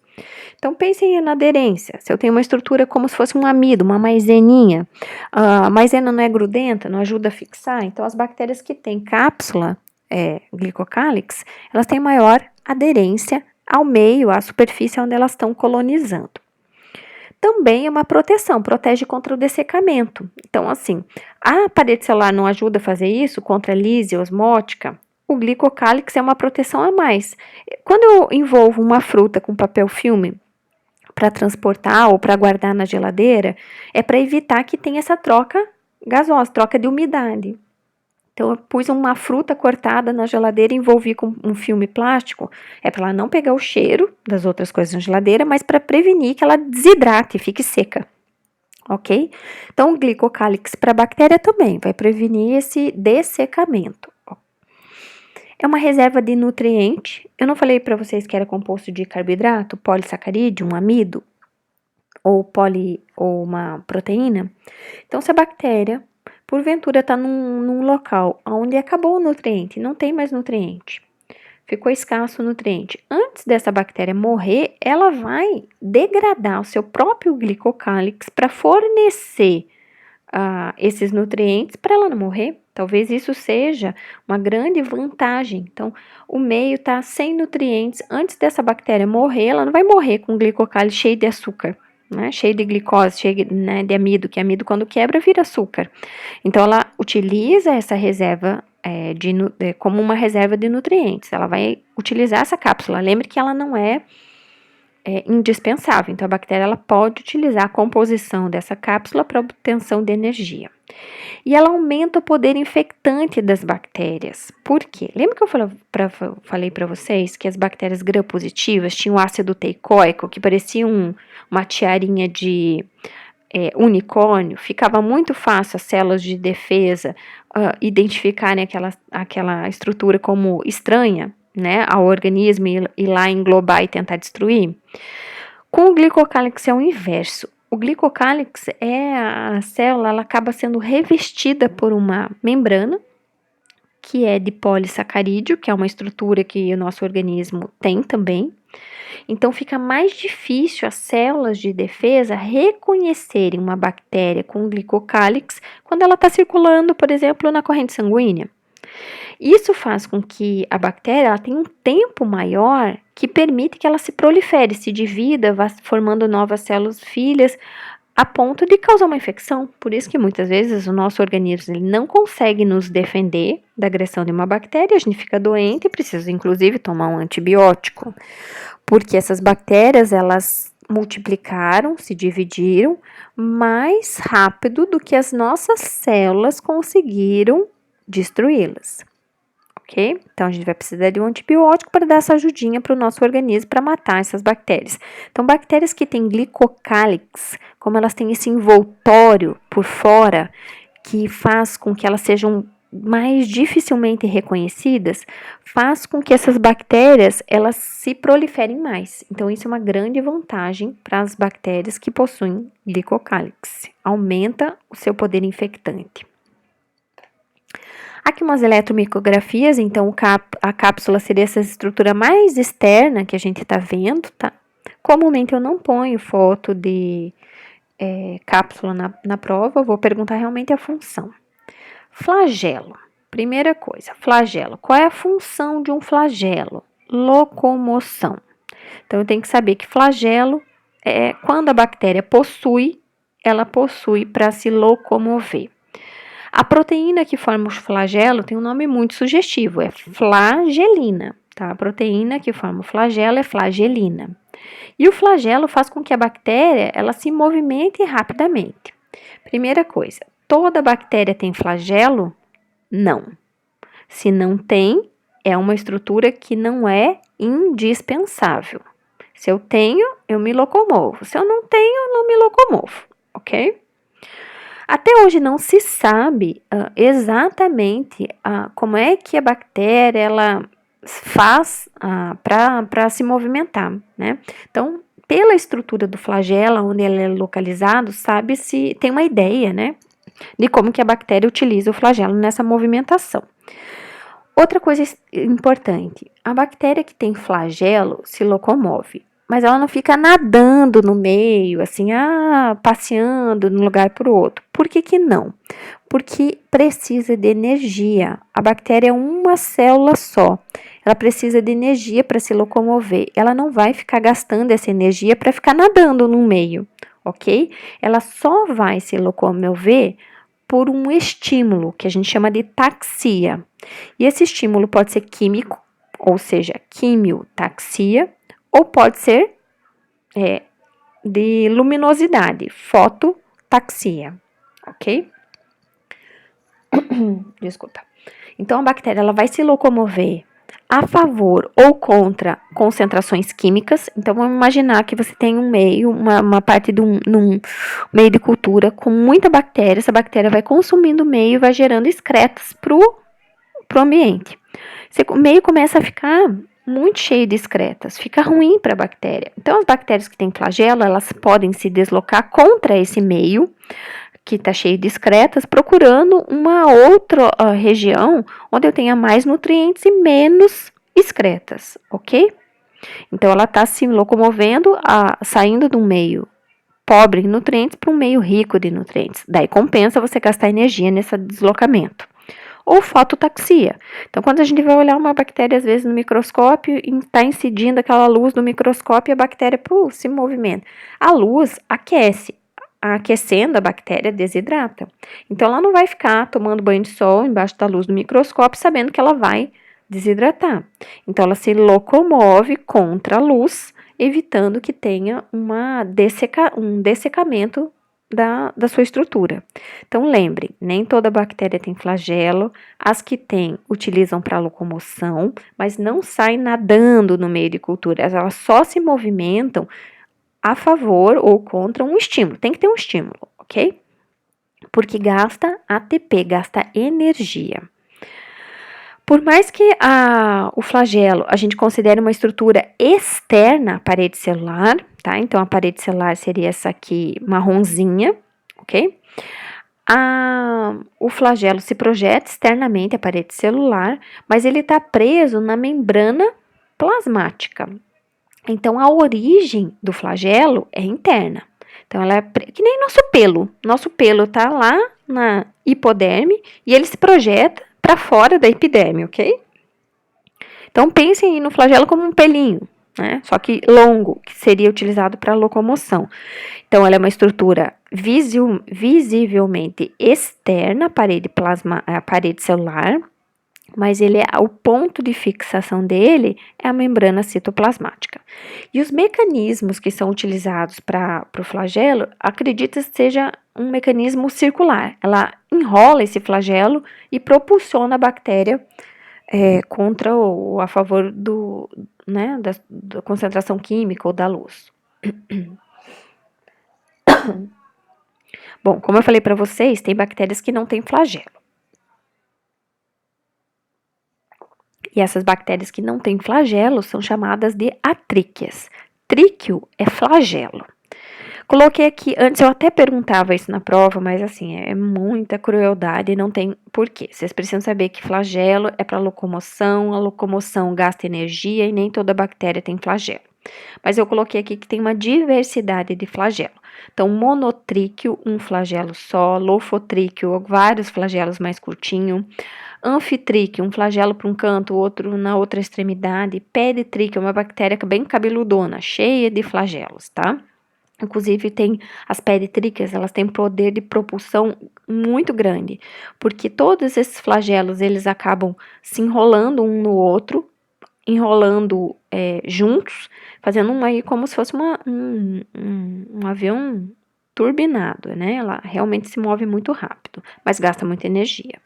Então, pensem na aderência. Se eu tenho uma estrutura como se fosse um amido, uma maizeninha, a maisena não é grudenta, não ajuda a fixar, então as bactérias que têm cápsula, glicocálix, elas têm maior aderência ao meio, à superfície onde elas estão colonizando. Também é uma proteção, protege contra o dessecamento. Então, assim, a parede celular não ajuda a fazer isso contra a lise osmótica, o glicocálix é uma proteção a mais. Quando eu envolvo uma fruta com papel filme para transportar ou para guardar na geladeira, é para evitar que tenha essa troca gasosa, troca de umidade. Então, eu pus uma fruta cortada na geladeira e envolvi com um filme plástico, é para ela não pegar o cheiro das outras coisas na geladeira, mas para prevenir que ela desidrate e fique seca, ok? Então, o glicocálix para a bactéria também vai prevenir esse dessecamento. É uma reserva de nutriente. Eu não falei para vocês que era composto de carboidrato, polissacarídeo, um amido, ou uma proteína? Então, se a bactéria porventura está num local onde acabou o nutriente, não tem mais nutriente, ficou escasso o nutriente. Antes dessa bactéria morrer, ela vai degradar o seu próprio glicocálix para fornecer esses nutrientes para ela não morrer. Talvez isso seja uma grande vantagem. Então, o meio está sem nutrientes. Antes dessa bactéria morrer, ela não vai morrer com glicocálix cheio de açúcar, né? Cheio de glicose, cheio, né, de amido, que amido quando quebra vira açúcar. Então, ela utiliza essa reserva como uma reserva de nutrientes. Ela vai utilizar essa cápsula. Lembre que ela não é indispensável. Então, a bactéria ela pode utilizar a composição dessa cápsula para obtenção de energia. E ela aumenta o poder infectante das bactérias. Por quê? Lembra que eu falei para vocês que as bactérias gram-positivas tinham ácido teicoico, que parecia uma tiarinha de unicórnio? Ficava muito fácil as células de defesa identificarem aquela estrutura como estranha, né, ao organismo e lá englobar e tentar destruir. Com o glicocálix é o inverso. O glicocálix a célula, ela acaba sendo revestida por uma membrana que é de polissacarídeo, que é uma estrutura que o nosso organismo tem também. Então, fica mais difícil as células de defesa reconhecerem uma bactéria com glicocálix quando ela está circulando, por exemplo, na corrente sanguínea. Isso faz com que a bactéria ela tenha um tempo maior que permite que ela se prolifere, se divida, vá formando novas células filhas, a ponto de causar uma infecção. Por isso que muitas vezes o nosso organismo ele não consegue nos defender da agressão de uma bactéria, a gente fica doente e precisa inclusive tomar um antibiótico, porque essas bactérias elas multiplicaram, se dividiram mais rápido do que as nossas células conseguiram destruí-las. Ok? Então, a gente vai precisar de um antibiótico para dar essa ajudinha para o nosso organismo para matar essas bactérias. Então, bactérias que têm glicocálix, como elas têm esse envoltório por fora, que faz com que elas sejam mais dificilmente reconhecidas, faz com que essas bactérias elas se proliferem mais. Então isso é uma grande vantagem para as bactérias que possuem glicocálix. Aumenta o seu poder infectante. Aqui umas eletromicografias, então a cápsula seria essa estrutura mais externa que a gente está vendo, tá? Comumente eu não ponho foto de cápsula na prova, eu vou perguntar realmente a função. Flagelo. Primeira coisa, flagelo. Qual é a função de um flagelo? Locomoção. Então, eu tenho que saber que flagelo é quando a bactéria possui, ela possui para se locomover. A proteína que forma o flagelo tem um nome muito sugestivo, é flagelina, tá? A proteína que forma o flagelo é flagelina. E o flagelo faz com que a bactéria ela se movimente rapidamente. Primeira coisa, toda bactéria tem flagelo? Não. Se não tem, é uma estrutura que não é indispensável. Se eu tenho, eu me locomovo. Se eu não tenho, eu não me locomovo, ok? Até hoje não se sabe exatamente como é que a bactéria ela faz para se movimentar, né? Então, pela estrutura do flagelo, onde ele é localizado, sabe-se, tem uma ideia, né? De como que a bactéria utiliza o flagelo nessa movimentação. Outra coisa importante, a bactéria que tem flagelo se locomove, mas ela não fica nadando no meio, assim, passeando de um lugar para o outro. Por que que não? Porque precisa de energia. A bactéria é uma célula só. Ela precisa de energia para se locomover. Ela não vai ficar gastando essa energia para ficar nadando no meio, ok? Ela só vai se locomover por um estímulo, que a gente chama de taxia. E esse estímulo pode ser químico, ou seja, quimiotaxia, ou pode ser de luminosidade, fototaxia, ok? Desculpa. Então, a bactéria ela vai se locomover a favor ou contra concentrações químicas. Então, vamos imaginar que você tem um meio, uma parte de num meio de cultura com muita bactéria. Essa bactéria vai consumindo o meio e vai gerando excretas pro ambiente. O meio começa a ficar muito cheio de excretas, fica ruim para a bactéria. Então, as bactérias que têm flagelo, elas podem se deslocar contra esse meio, que está cheio de excretas, procurando uma outra região onde eu tenha mais nutrientes e menos excretas, ok? Então, ela está se locomovendo, saindo de um meio pobre em nutrientes para um meio rico de nutrientes. Daí compensa você gastar energia nesse deslocamento. Ou fototaxia. Então, quando a gente vai olhar uma bactéria, às vezes, no microscópio, está incidindo aquela luz do microscópio e a bactéria se movimenta. A luz aquece. Aquecendo, a bactéria desidrata. Então, ela não vai ficar tomando banho de sol embaixo da luz do microscópio, sabendo que ela vai desidratar. Então, ela se locomove contra a luz, evitando que tenha um dessecamento da sua estrutura. Então, lembre, nem toda bactéria tem flagelo, as que têm utilizam para locomoção, mas não saem nadando no meio de cultura, elas só se movimentam a favor ou contra um estímulo. Tem que ter um estímulo, ok? Porque gasta ATP, gasta energia. Por mais que o flagelo a gente considere uma estrutura externa à parede celular, tá? Então, a parede celular seria essa aqui marronzinha, ok? O flagelo se projeta externamente à parede celular, mas ele está preso na membrana plasmática. Então, a origem do flagelo é interna. Então, ela é que nem nosso pelo. Nosso pelo está lá na hipoderme e ele se projeta para fora da epiderme, ok? Então, pensem aí no flagelo como um pelinho, né? Só que longo, que seria utilizado para locomoção. Então, ela é uma estrutura visivelmente externa à parede celular, mas o ponto de fixação dele é a membrana citoplasmática. E os mecanismos que são utilizados para o flagelo, acredita-se seja um mecanismo circular. Ela enrola esse flagelo e propulsiona a bactéria contra ou a favor da concentração química ou da luz. Bom, como eu falei para vocês, tem bactérias que não têm flagelo. E essas bactérias que não têm flagelo são chamadas de atríqueas. Tríqueo é flagelo. Coloquei aqui, antes eu até perguntava isso na prova, mas assim, é muita crueldade e não tem porquê. Vocês precisam saber que flagelo é para locomoção, a locomoção gasta energia e nem toda bactéria tem flagelo. Mas eu coloquei aqui que tem uma diversidade de flagelo. Então, monotríqueo, um flagelo só, lofotríqueo, vários flagelos mais curtinho, anfitríqueo, um flagelo para um canto, outro na outra extremidade, peditríqueo, uma bactéria bem cabeludona, cheia de flagelos, tá? Inclusive, tem as peditríqueas, elas têm poder de propulsão muito grande, porque todos esses flagelos, eles acabam se enrolando um no outro, enrolando juntos, fazendo aí como se fosse um avião turbinado, né? Ela realmente se move muito rápido, mas gasta muita energia.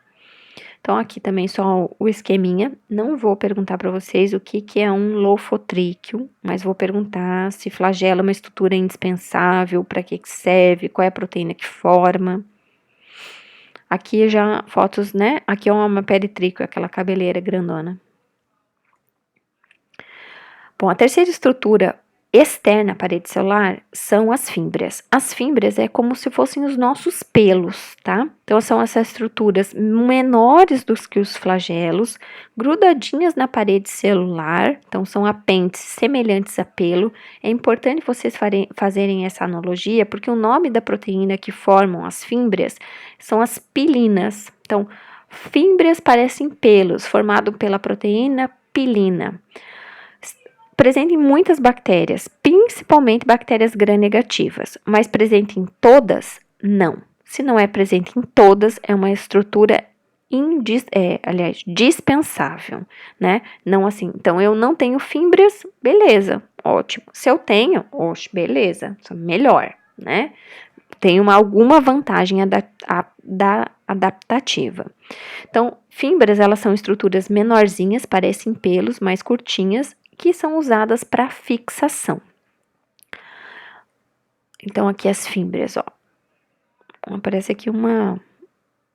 Então, aqui também só o esqueminha. Não vou perguntar para vocês o que é um lofotríqueo, mas vou perguntar se flagelo é uma estrutura indispensável, para que serve, qual é a proteína que forma. Aqui já fotos, né? Aqui é uma peritríqueo, aquela cabeleira grandona. Bom, a terceira estrutura externa à parede celular são as fímbrias. As fímbrias é como se fossem os nossos pelos, tá? Então, são essas estruturas menores do que os flagelos, grudadinhas na parede celular, então são apêndices semelhantes a pelo. É importante vocês fazerem essa analogia, porque o nome da proteína que formam as fímbrias são as pilinas. Então, fímbrias parecem pelos, formado pela proteína pilina. Presente em muitas bactérias, principalmente bactérias gram-negativas, mas presente em todas, não. Se não é presente em todas, é uma estrutura dispensável, né? Não assim, então eu não tenho fímbrias, beleza, ótimo. Se eu tenho, beleza, melhor, né? Tem alguma vantagem adaptativa. Então, fímbrias, elas são estruturas menorzinhas, parecem pelos, mais curtinhas, que são usadas para fixação. Então, aqui as fímbrias, ó. Aparece aqui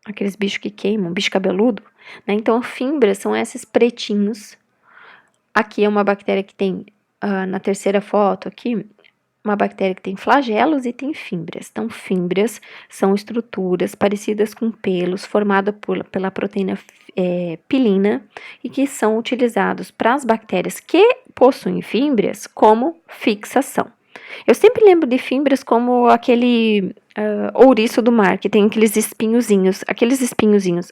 aqueles bichos que queimam, bicho cabeludo, né? Então, fímbrias são esses pretinhos. Aqui é uma bactéria que tem, na terceira foto aqui, uma bactéria que tem flagelos e tem fímbrias. Então, fímbrias são estruturas parecidas com pelos, formadas pela proteína pilina e que são utilizados para as bactérias que possuem fímbrias como fixação. Eu sempre lembro de fímbrias como aquele ouriço do mar, que tem aqueles espinhozinhos. Aqueles espinhozinhos,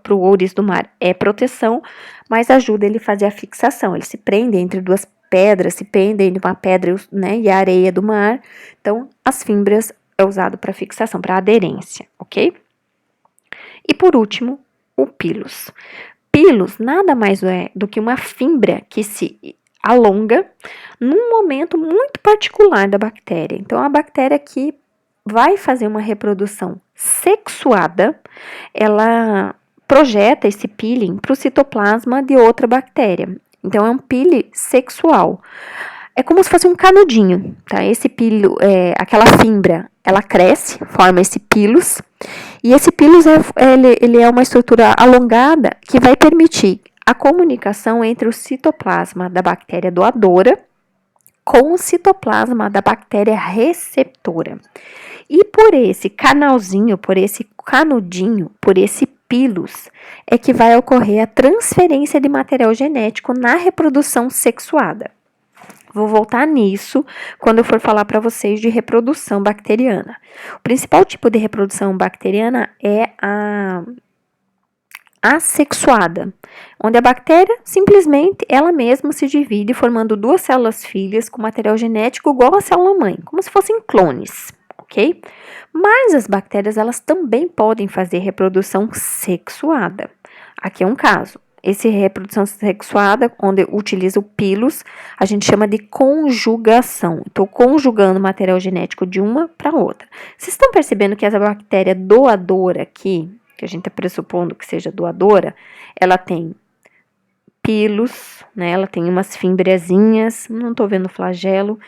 para o ouriço do mar, é proteção, mas ajuda ele a fazer a fixação. Ele se prende entre duas pedras, se prendem de uma pedra, né, e a areia do mar. Então, as fímbrias é usado para fixação, para aderência, ok? E por último, o pilus. Pilus nada mais é do que uma fímbria que se alonga num momento muito particular da bactéria. Então, a bactéria que vai fazer uma reprodução sexuada, ela projeta esse peeling para o citoplasma de outra bactéria. Então, é um pile sexual. É como se fosse um canudinho, tá? Esse pilo, aquela fímbria, ela cresce, forma esse pilus, e esse pilus ele é uma estrutura alongada que vai permitir a comunicação entre o citoplasma da bactéria doadora com o citoplasma da bactéria receptora. E por esse canalzinho, por esse canudinho, por esse pilus, é que vai ocorrer a transferência de material genético na reprodução sexuada. Vou voltar nisso quando eu for falar para vocês de reprodução bacteriana. O principal tipo de reprodução bacteriana é a assexuada, onde a bactéria simplesmente ela mesma se divide formando duas células filhas com material genético igual à célula mãe, como se fossem clones, ok? Mas as bactérias elas também podem fazer reprodução sexuada. Aqui é um caso. Esse reprodução sexuada, onde utiliza o pilus, a gente chama de conjugação. Estou conjugando o material genético de uma para outra. Vocês estão percebendo que essa bactéria doadora aqui, que a gente está pressupondo que seja doadora, ela tem pilos, né? Ela tem umas fimbriazinhas, não tô vendo flagelo,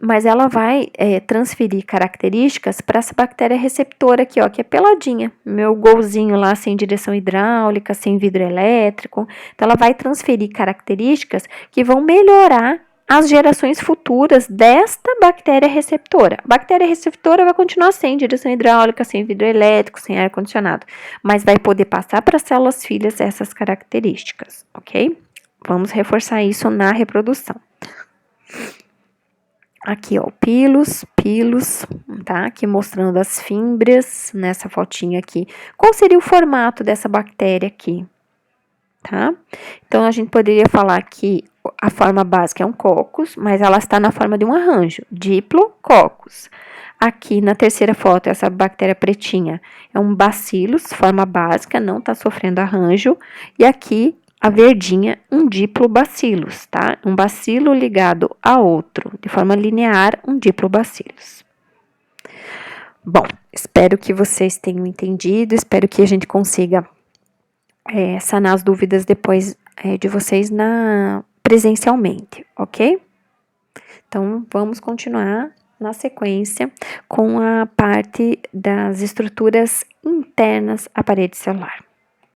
mas ela vai transferir características para essa bactéria receptora aqui, ó, que é peladinha. Meu golzinho lá sem direção hidráulica, sem vidro elétrico. Então, ela vai transferir características que vão melhorar as gerações futuras desta bactéria receptora. A bactéria receptora vai continuar sem direção hidráulica, sem vidro elétrico, sem ar-condicionado, mas vai poder passar para as células filhas essas características, ok? Vamos reforçar isso na reprodução. Aqui, ó, pilos, tá? Aqui mostrando as fímbrias, nessa fotinha aqui. Qual seria o formato dessa bactéria aqui? Tá? Então, a gente poderia falar que a forma básica é um coccus, mas ela está na forma de um arranjo, diplococcus. Aqui na terceira foto, essa bactéria pretinha é um bacillus, forma básica, não está sofrendo arranjo. E aqui, a verdinha, um diplobacillus, tá? Um bacilo ligado a outro, de forma linear, um diplobacillus. Bom, espero que vocês tenham entendido, espero que a gente consiga sanar as dúvidas depois de vocês presencialmente, ok? Então, vamos continuar na sequência com a parte das estruturas internas à parede celular.